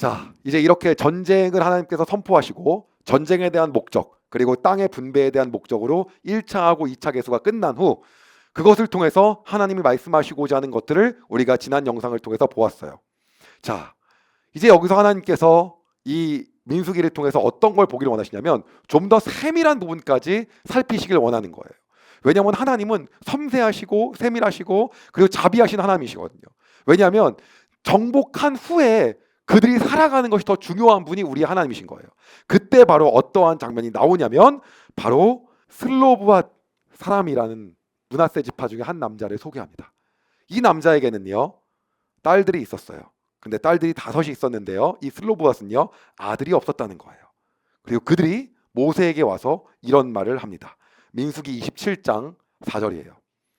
자, 이제 이렇게 전쟁을 하나님께서 선포하시고 전쟁에 대한 목적 그리고 땅의 분배에 대한 목적으로 1차하고 2차 계수가 끝난 후 그것을 통해서 하나님이 말씀하시고자 하는 것들을 우리가 지난 영상을 통해서 보았어요. 자, 이제 여기서 하나님께서 이 민수기를 통해서 어떤 걸 보기를 원하시냐면 좀 더 세밀한 부분까지 살피시길 원하는 거예요. 왜냐하면 하나님은 섬세하시고 세밀하시고 그리고 자비하신 하나님이시거든요. 왜냐하면 정복한 후에 그들이 살아가는 것이 더 중요한 분이 우리 하나님이신 거예요. 그때 바로 어떠한 장면이 나오냐면 바로 슬로브앗 사람이라는 므낫세 지파 중에 한 남자를 소개합니다. 이 남자에게는요 딸들이 있었어요. 근데 딸들이 5이 있었는데요, 이 슬로브앗은요 아들이 없었다는 거예요. 그리고 그들이 모세에게 와서 이런 말을 합니다. 민수기 27장 4절이에요.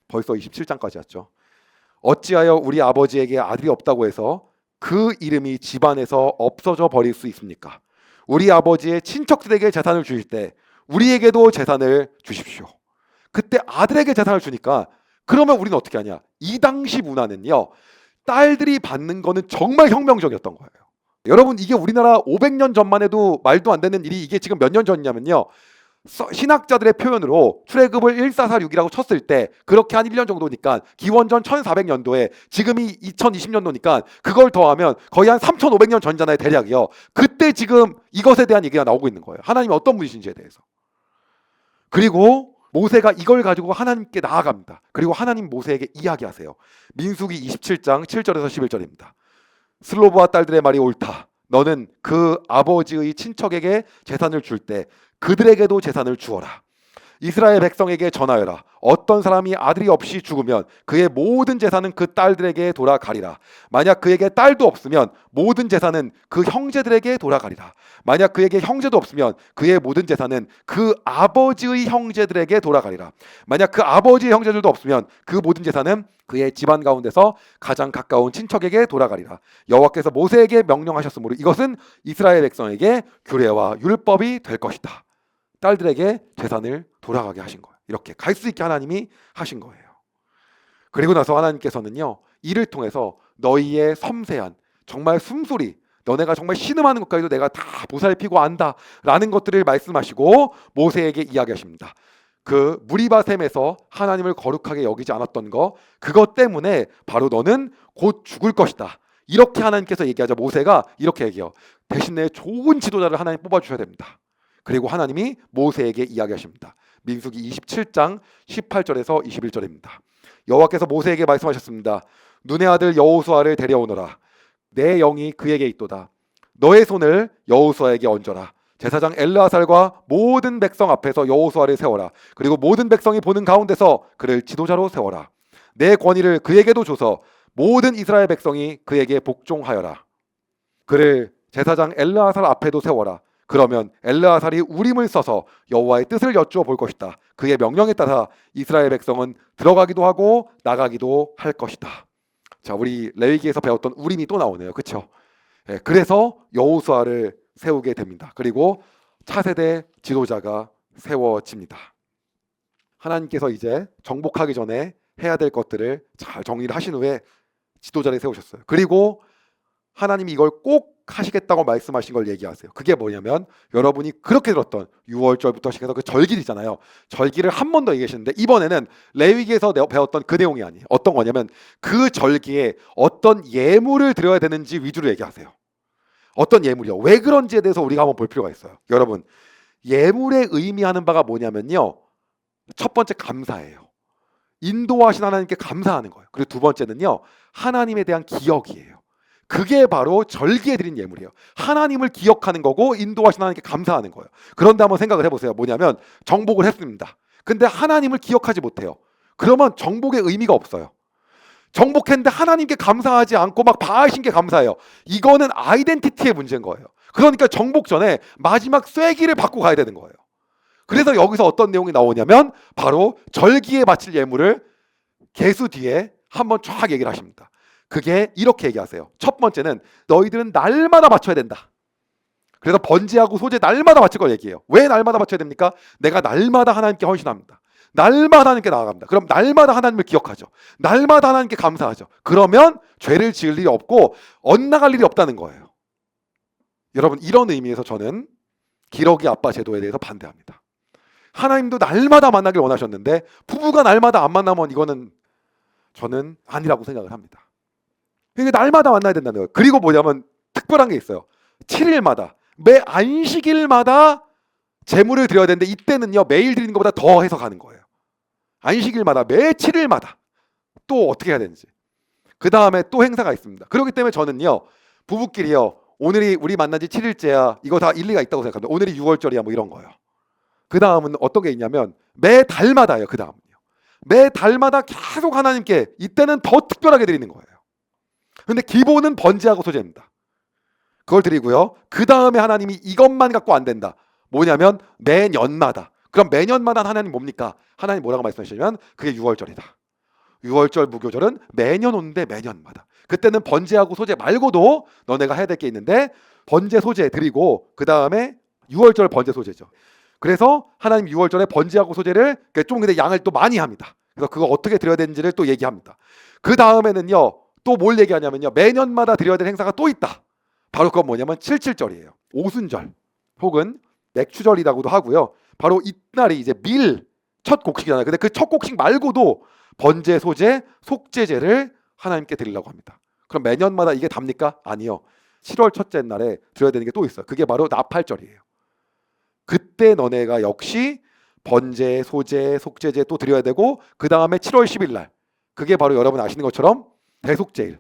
벌써 27장까지 왔죠. 어찌하여 우리 아버지에게 아들이 없다고 해서 그 이름이 집안에서 없어져 버릴 수 있습니까? 우리 아버지의 친척들에게 재산을 주실 때 우리에게도 재산을 주십시오. 그때 아들에게 재산을 주니까 그러면 우리는 어떻게 하냐? 이 당시 문화는요 딸들이 받는 거는 정말 혁명적이었던 거예요. 여러분, 이게 우리나라 500년 전만 해도 말도 안 되는 일이 이게 지금 몇 년 전이냐면요, 신학자들의 표현으로 출애굽을 1446이라고 쳤을 때 그렇게 한 1년 정도니까 기원전 1400년도에 지금이 2020년도니까 그걸 더하면 거의 한 3500년 전잖아요, 대략이요. 그때 지금 이것에 대한 얘기가 나오고 있는 거예요. 하나님이 어떤 분이신지에 대해서. 그리고 모세가 이걸 가지고 하나님께 나아갑니다. 그리고 하나님 모세에게 이야기하세요. 민수기 27장 7절에서 11절입니다. 슬로브와 딸들의 말이 옳다. 너는 그 아버지의 친척에게 재산을 줄 때 그들에게도 재산을 주어라. 이스라엘 백성에게 전하여라. 어떤 사람이 아들이 없이 죽으면 그의 모든 재산은 그 딸들에게 돌아가리라. 만약 그에게 딸도 없으면 모든 재산은 그 형제들에게 돌아가리라. 만약 그에게 형제도 없으면 그의 모든 재산은 그 아버지의 형제들에게 돌아가리라. 만약 그 아버지의 형제들도 없으면 그 모든 재산은 그의 집안 가운데서 가장 가까운 친척에게 돌아가리라. 여호와께서 모세에게 명령하셨으므로 이것은 이스라엘 백성에게 규례와 율법이 될 것이다. 딸들에게 재산을 돌아가게 하신 거예요. 이렇게 갈 수 있게 하나님이 하신 거예요. 그리고 나서 하나님께서는요 이를 통해서 너희의 섬세한 정말 숨소리, 너네가 정말 신음하는 것까지도 내가 다 보살피고 안다 라는 것들을 말씀하시고 모세에게 이야기하십니다. 그 무리바셈에서 하나님을 거룩하게 여기지 않았던 거, 그것 때문에 바로 너는 곧 죽을 것이다. 이렇게 하나님께서 얘기하자 모세가 이렇게 얘기해요. 대신에 좋은 지도자를 하나님 뽑아주셔야 됩니다. 그리고 하나님이 모세에게 이야기하십니다. 민수기 27장 18절에서 21절입니다. 여호와께서 모세에게 말씀하셨습니다. 눈의 아들 여호수아를 데려오너라. 내 영이 그에게 있도다. 너의 손을 여호수아에게 얹어라. 제사장 엘르아살과 모든 백성 앞에서 여호수아를 세워라. 그리고 모든 백성이 보는 가운데서 그를 지도자로 세워라. 내 권위를 그에게도 줘서 모든 이스라엘 백성이 그에게 복종하여라. 그를 제사장 엘르아살 앞에도 세워라. 그러면 엘르아살이 우림을 써서 여호와의 뜻을 여쭈어 볼 것이다. 그의 명령에 따라 이스라엘 백성은 들어가기도 하고 나가기도 할 것이다. 자, 우리 레위기에서 배웠던 우림이 또 나오네요. 그렇죠? 그래서 여호수아를 세우게 됩니다. 그리고 차세대 지도자가 세워집니다. 하나님께서 이제 정복하기 전에 해야 될 것들을 잘 정리를 하신 후에 지도자를 세우셨어요. 그리고 하나님이 이걸 꼭 하시겠다고 말씀하신 걸 얘기하세요. 그게 뭐냐면 여러분이 그렇게 들었던 6월절부터 시작해서 그 절기를 있잖아요. 절기를 한 번 더 얘기하시는데 이번에는 레위기에서 배웠던 그 내용이 아니에요. 어떤 거냐면 그 절기에 어떤 예물을 드려야 되는지 위주로 얘기하세요. 어떤 예물이요? 왜 그런지에 대해서 우리가 한번 볼 필요가 있어요. 여러분, 예물의 의미하는 바가 뭐냐면요, 첫 번째 감사예요. 인도하신 하나님께 감사하는 거예요. 그리고 두 번째는요, 하나님에 대한 기억이에요. 그게 바로 절기에 드린 예물이에요. 하나님을 기억하는 거고 인도하신 하나님께 감사하는 거예요. 그런데 한번 생각을 해보세요. 뭐냐면 정복을 했습니다. 근데 하나님을 기억하지 못해요. 그러면 정복의 의미가 없어요. 정복했는데 하나님께 감사하지 않고 막 바하신 게 감사해요. 이거는 아이덴티티의 문제인 거예요. 그러니까 정복 전에 마지막 쐐기를 받고 가야 되는 거예요. 그래서 여기서 어떤 내용이 나오냐면 바로 절기에 바칠 예물을 계수 뒤에 한번 쫙 얘기를 하십니다. 그게 이렇게 얘기하세요. 첫 번째는 너희들은 날마다 바쳐야 된다. 그래서 번제하고 소제 날마다 바칠 걸 얘기해요. 왜 날마다 바쳐야 됩니까? 내가 날마다 하나님께 헌신합니다. 날마다 하나님께 나아갑니다. 그럼 날마다 하나님을 기억하죠. 날마다 하나님께 감사하죠. 그러면 죄를 지을 일이 없고 엇나갈 일이 없다는 거예요. 여러분, 이런 의미에서 저는 기러기 아빠 제도에 대해서 반대합니다. 하나님도 날마다 만나길 원하셨는데 부부가 날마다 안 만나면 이거는 저는 아니라고 생각을 합니다. 그러니까 날마다 만나야 된다는 거예요. 그리고 뭐냐면 특별한 게 있어요. 7일마다 매 안식일마다 제물을 드려야 되는데 이때는요 매일 드리는 것보다 더 해서 가는 거예요. 안식일마다 매 7일마다 또 어떻게 해야 되는지. 그 다음에 또 행사가 있습니다. 그렇기 때문에 저는요 부부끼리요 오늘이 우리 만난 지 7일째야 이거 다 일리가 있다고 생각합니다. 오늘이 6월절이야 뭐 이런 거요. 그 다음은 어떤 게 있냐면 매 달마다요. 그 다음은요 매 달마다 계속 하나님께 이때는 더 특별하게 드리는 거예요. 근데 기본은 번제하고 소제입니다. 그걸 드리고요. 그 다음에 하나님이 이것만 갖고 안 된다. 뭐냐면 매년마다. 그럼 매년마다 하나님 뭡니까? 하나님 뭐라고 말씀하시냐면 그게 6월절이다. 6월절 무교절은 매년 오는데 매년마다. 그때는 번제하고 소제 말고도 너네가 해야 될 게 있는데 번제 소제 드리고 그 다음에 6월절 번제 소제죠. 그래서 하나님 6월절에 번제하고 소제를 좀 근데 양을 또 많이 합니다. 그래서 그거 어떻게 드려야 되는지를 또 얘기합니다. 그 다음에는요 또 뭘 얘기하냐면요 매년마다 드려야 될 행사가 또 있다. 바로 그건 뭐냐면 77절이에요. 오순절 혹은 맥추절이라고도 하고요. 바로 이날이 이제 밀 첫 곡식이잖아요. 근데 그 첫 곡식 말고도 번제, 소제, 속제제를 하나님께 드리려고 합니다. 그럼 매년마다 이게 답니까? 아니요. 7월 첫째 날에 드려야 되는 게 또 있어요. 그게 바로 나팔절이에요. 그때 너네가 역시 번제, 소제, 속제제 또 드려야 되고 그 다음에 7월 10일 날 그게 바로 여러분 아시는 것처럼 대속제일에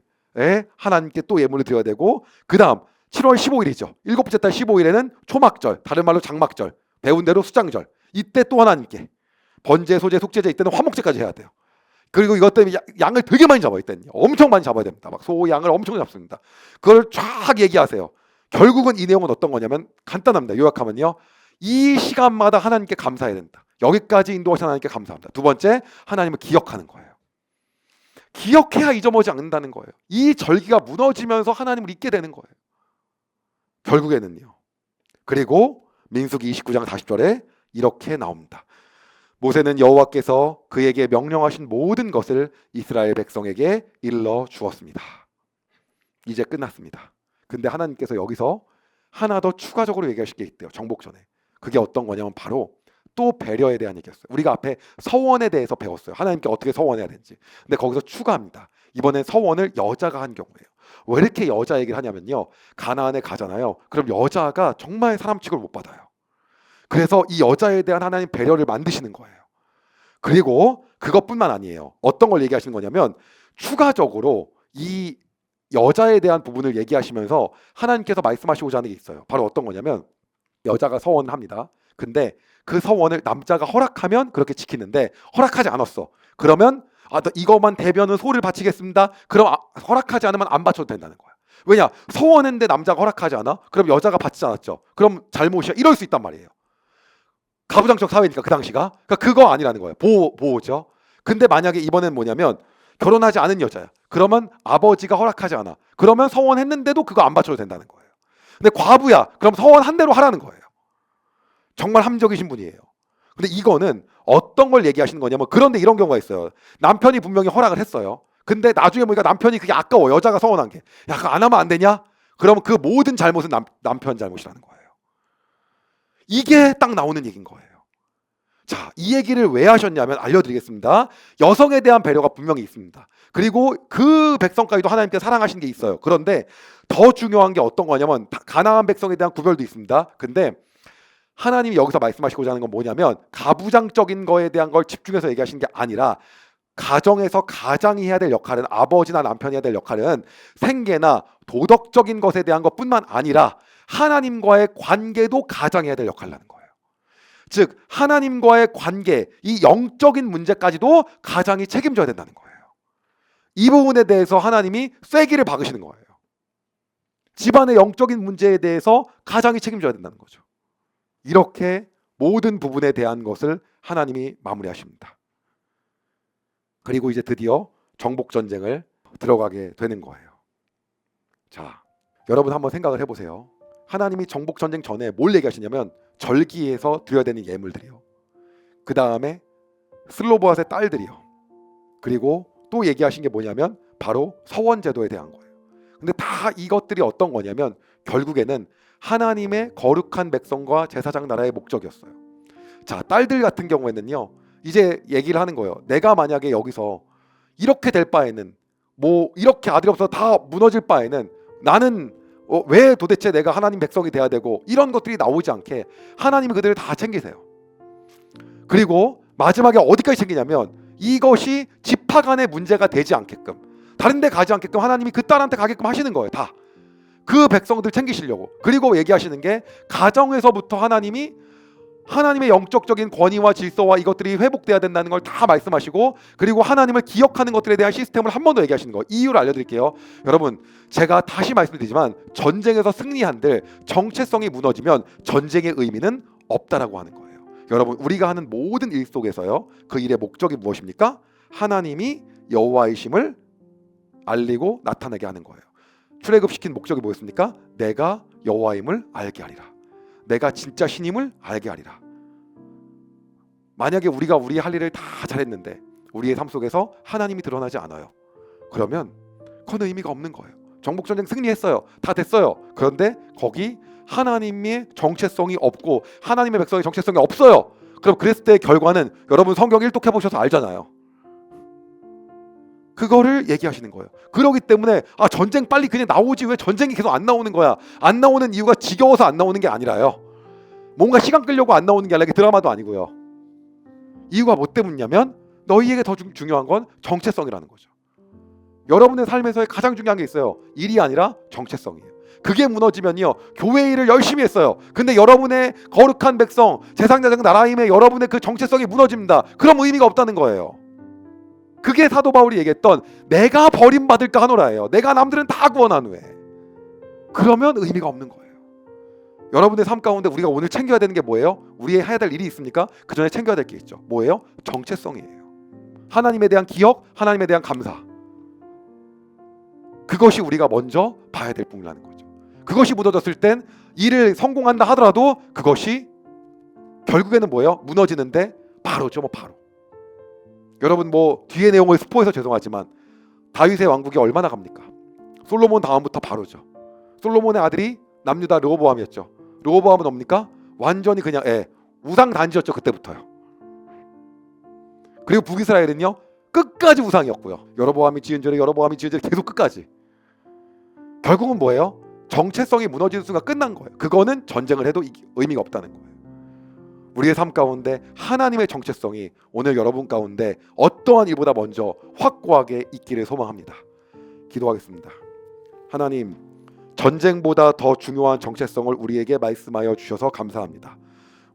하나님께 또 예물을 드려야 되고 그 다음 7월 15일이죠. 일곱째 달 15일에는 초막절, 다른 말로 장막절, 배운 대로 수장절. 이때 또 하나님께 번제, 소제, 속제제 이때는 화목제까지 해야 돼요. 그리고 이것 때문에 양을 되게 많이 잡아요. 이때는 엄청 많이 잡아야 됩니다. 막 소, 양을 엄청 잡습니다. 그걸 쫙 얘기하세요. 결국은 이 내용은 어떤 거냐면 간단합니다. 요약하면요. 이 시간마다 하나님께 감사해야 된다. 여기까지 인도하신 하나님께 감사합니다. 두 번째, 하나님을 기억하는 거예요. 기억해야 잊어먹지 않는다는 거예요. 이 절기가 무너지면서 하나님을 잊게 되는 거예요. 결국에는요. 그리고 민수기 29장 40절에 이렇게 나옵니다. 모세는 여호와께서 그에게 명령하신 모든 것을 이스라엘 백성에게 일러 주었습니다. 이제 끝났습니다. 근데 하나님께서 여기서 하나 더 추가적으로 얘기하실 게 있대요. 정복 전에. 그게 어떤 거냐면 바로 또 배려에 대한 얘기였어요. 우리가 앞에 서원에 대해서 배웠어요. 하나님께 어떻게 서원해야 되는지. 근데 거기서 추가합니다. 이번엔 서원을 여자가 한 경우예요. 왜 이렇게 여자 얘기를 하냐면요. 가나안에 가잖아요. 그럼 여자가 정말 사람 취급을 못 받아요. 그래서 이 여자에 대한 하나님 배려를 만드시는 거예요. 그리고 그것뿐만 아니에요. 어떤 걸 얘기하시는 거냐면 추가적으로 이 여자에 대한 부분을 얘기하시면서 하나님께서 말씀하시고자 하는 게 있어요. 바로 어떤 거냐면 여자가 서원을 합니다. 근데 그 서원을 남자가 허락하면 그렇게 지키는데 허락하지 않았어. 그러면 이것만 대변은 소를 바치겠습니다. 그럼 허락하지 않으면 안 바쳐도 된다는 거야. 왜냐? 서원했는데 남자가 허락하지 않아? 그럼 여자가 바치지 않았죠. 그럼 잘못이야. 이럴 수 있단 말이에요. 가부장적 사회니까 그 당시가. 그러니까 그거 아니라는 거예요. 보호죠. 근데 만약에 이번엔 뭐냐면 결혼하지 않은 여자야. 그러면 아버지가 허락하지 않아. 그러면 서원했는데도 그거 안 바쳐도 된다는 거예요. 근데 과부야. 그럼 서원한 대로 하라는 거예요. 정말 함정이신 분이에요. 근데 이거는 어떤 걸 얘기하시는 거냐면 그런데 이런 경우가 있어요. 남편이 분명히 허락을 했어요. 근데 나중에 보니까 남편이 그게 아까워. 여자가 서원한 게. 야, 그거 안 하면 안 되냐? 그러면 그 모든 잘못은 남편 잘못이라는 거예요. 이게 딱 나오는 얘기인 거예요. 자, 이 얘기를 왜 하셨냐면 알려드리겠습니다. 여성에 대한 배려가 분명히 있습니다. 그리고 그 백성까지도 하나님께 사랑하신 게 있어요. 그런데 더 중요한 게 어떤 거냐면 가나안 백성에 대한 구별도 있습니다. 근데 하나님이 여기서 말씀하시고자 하는 건 뭐냐면 가부장적인 거에 대한 걸 집중해서 얘기하시는 게 아니라 가정에서 가장이 해야 될 역할은 아버지나 남편이 해야 될 역할은 생계나 도덕적인 것에 대한 것뿐만 아니라 하나님과의 관계도 가장이 해야 될 역할이라는 거예요. 즉 하나님과의 관계, 이 영적인 문제까지도 가장이 책임져야 된다는 거예요. 이 부분에 대해서 하나님이 쐐기를 박으시는 거예요. 집안의 영적인 문제에 대해서 가장이 책임져야 된다는 거죠. 이렇게 모든 부분에 대한 것을 하나님이 마무리하십니다. 그리고 이제 드디어 정복전쟁을 들어가게 되는 거예요. 자, 여러분 한번 생각을 해보세요. 하나님이 정복전쟁 전에 뭘 얘기하시냐면 절기에서 드려야 되는 예물들이요. 그 다음에 슬로보앗의 딸들이요. 그리고 또 얘기하신 게 뭐냐면 바로 서원제도에 대한 거예요. 근데 다 이것들이 어떤 거냐면 결국에는 하나님의 거룩한 백성과 제사장 나라의 목적이었어요. 자, 딸들 같은 경우에는요, 이제 얘기를 하는 거예요. 내가 만약에 여기서 이렇게 될 바에는, 뭐 이렇게 아들이 없어서 다 무너질 바에는 나는 왜 도대체 내가 하나님 백성이 돼야 되고, 이런 것들이 나오지 않게 하나님이 그들을 다 챙기세요. 그리고 마지막에 어디까지 챙기냐면, 이것이 지파 간의 문제가 되지 않게끔, 다른 데 가지 않게끔 하나님이 그 딸한테 가게끔 하시는 거예요. 다 그 백성들 챙기시려고. 그리고 얘기하시는 게, 가정에서부터 하나님의 영적적인 권위와 질서와 이것들이 회복돼야 된다는 걸 다 말씀하시고, 그리고 하나님을 기억하는 것들에 대한 시스템을 한 번 더 얘기하시는 거예요. 이유를 알려드릴게요. 여러분, 제가 다시 말씀드리지만, 전쟁에서 승리한들 정체성이 무너지면 전쟁의 의미는 없다라고 하는 거예요. 여러분, 우리가 하는 모든 일 속에서요, 그 일의 목적이 무엇입니까? 하나님이 여호와이심을 알리고 나타나게 하는 거예요. 출애굽시킨 목적이 뭐였습니까? 내가 여호와임을 알게 하리라. 내가 진짜 신임을 알게 하리라. 만약에 우리가 우리 할 일을 다 잘했는데 우리의 삶 속에서 하나님이 드러나지 않아요. 그러면 그건 의미가 없는 거예요. 정복전쟁 승리했어요. 다 됐어요. 그런데 거기 하나님의 정체성이 없고 하나님의 백성의 정체성이 없어요. 그럼 그랬을 때의 결과는, 여러분 성경 일독해보셔서 알잖아요. 그거를 얘기하시는 거예요. 그렇기 때문에 전쟁 빨리 그냥 나오지 왜 전쟁이 계속 안 나오는 거야. 안 나오는 이유가 지겨워서 안 나오는 게 아니라요, 뭔가 시간 끌려고 안 나오는 게 아니라, 드라마도 아니고요. 이유가 뭐 때문이냐면, 너희에게 더 중요한 건 정체성이라는 거죠. 여러분의 삶에서의 가장 중요한 게 있어요. 일이 아니라 정체성이에요. 그게 무너지면요, 교회 일을 열심히 했어요. 근데 여러분의 거룩한 백성, 제사장 나라임에 여러분의 그 정체성이 무너집니다. 그럼 의미가 없다는 거예요. 그게 사도 바울이 얘기했던 내가 버림받을까 하노라예요. 내가 남들은 다 구원한 후에. 그러면 의미가 없는 거예요. 여러분의 삶 가운데 우리가 오늘 챙겨야 되는 게 뭐예요? 우리의 해야 될 일이 있습니까? 그 전에 챙겨야 될 게 있죠. 뭐예요? 정체성이에요. 하나님에 대한 기억, 하나님에 대한 감사. 그것이 우리가 먼저 봐야 될 부분이라는 거죠. 그것이 무너졌을 땐 일을 성공한다 하더라도 그것이 결국에는 뭐예요? 무너지는데 바로죠. 바로. 여러분, 뒤에 내용을 스포해서 죄송하지만 다윗의 왕국이 얼마나 갑니까? 솔로몬 다음부터 바로죠. 솔로몬의 아들이 남유다 르호보암이었죠. 르호보암은 뭡니까? 완전히 그냥 우상 단지였죠. 그때부터요. 그리고 북이스라엘은요, 끝까지 우상이었고요. 여로보암이 지은 죄를 계속 끝까지. 결국은 뭐예요? 정체성이 무너지는 순간 끝난 거예요. 그거는 전쟁을 해도 의미가 없다는 거예요. 우리의 삶 가운데 하나님의 정체성이 오늘 여러분 가운데 어떠한 일보다 먼저 확고하게 있기를 소망합니다. 기도하겠습니다. 하나님, 전쟁보다 더 중요한 정체성을 우리에게 말씀하여 주셔서 감사합니다.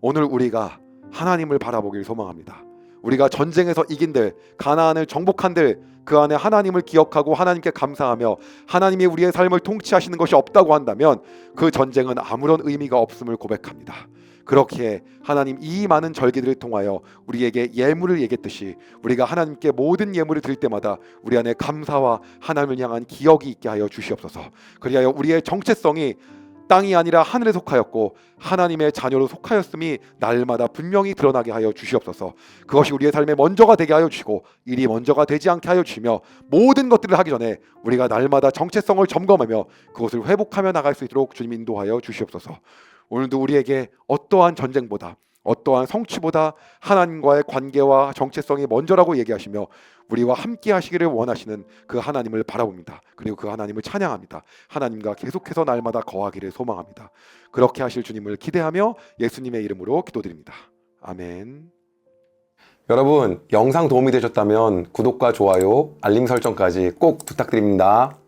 오늘 우리가 하나님을 바라보길 소망합니다. 우리가 전쟁에서 이긴들, 가나안을 정복한들, 그 안에 하나님을 기억하고 하나님께 감사하며 하나님이 우리의 삶을 통치하시는 것이 없다고 한다면 그 전쟁은 아무런 의미가 없음을 고백합니다. 그렇게 하나님, 이 많은 절기들을 통하여 우리에게 예물을 얘기했듯이 우리가 하나님께 모든 예물을 드릴 때마다 우리 안에 감사와 하나님을 향한 기억이 있게 하여 주시옵소서. 그리하여 우리의 정체성이 땅이 아니라 하늘에 속하였고 하나님의 자녀로 속하였음이 날마다 분명히 드러나게 하여 주시옵소서. 그것이 우리의 삶의 먼저가 되게 하여 주시고 일이 먼저가 되지 않게 하여 주시며, 모든 것들을 하기 전에 우리가 날마다 정체성을 점검하며 그것을 회복하며 나갈 수 있도록 주님 인도하여 주시옵소서. 오늘도 우리에게 어떠한 전쟁보다, 어떠한 성취보다 하나님과의 관계와 정체성이 먼저라고 얘기하시며 우리와 함께 하시기를 원하시는 그 하나님을 바라봅니다. 그리고 그 하나님을 찬양합니다. 하나님과 계속해서 날마다 거하기를 소망합니다. 그렇게 하실 주님을 기대하며 예수님의 이름으로 기도드립니다. 아멘. 여러분, 영상 도움이 되셨다면 구독과 좋아요, 알림 설정까지 꼭 부탁드립니다.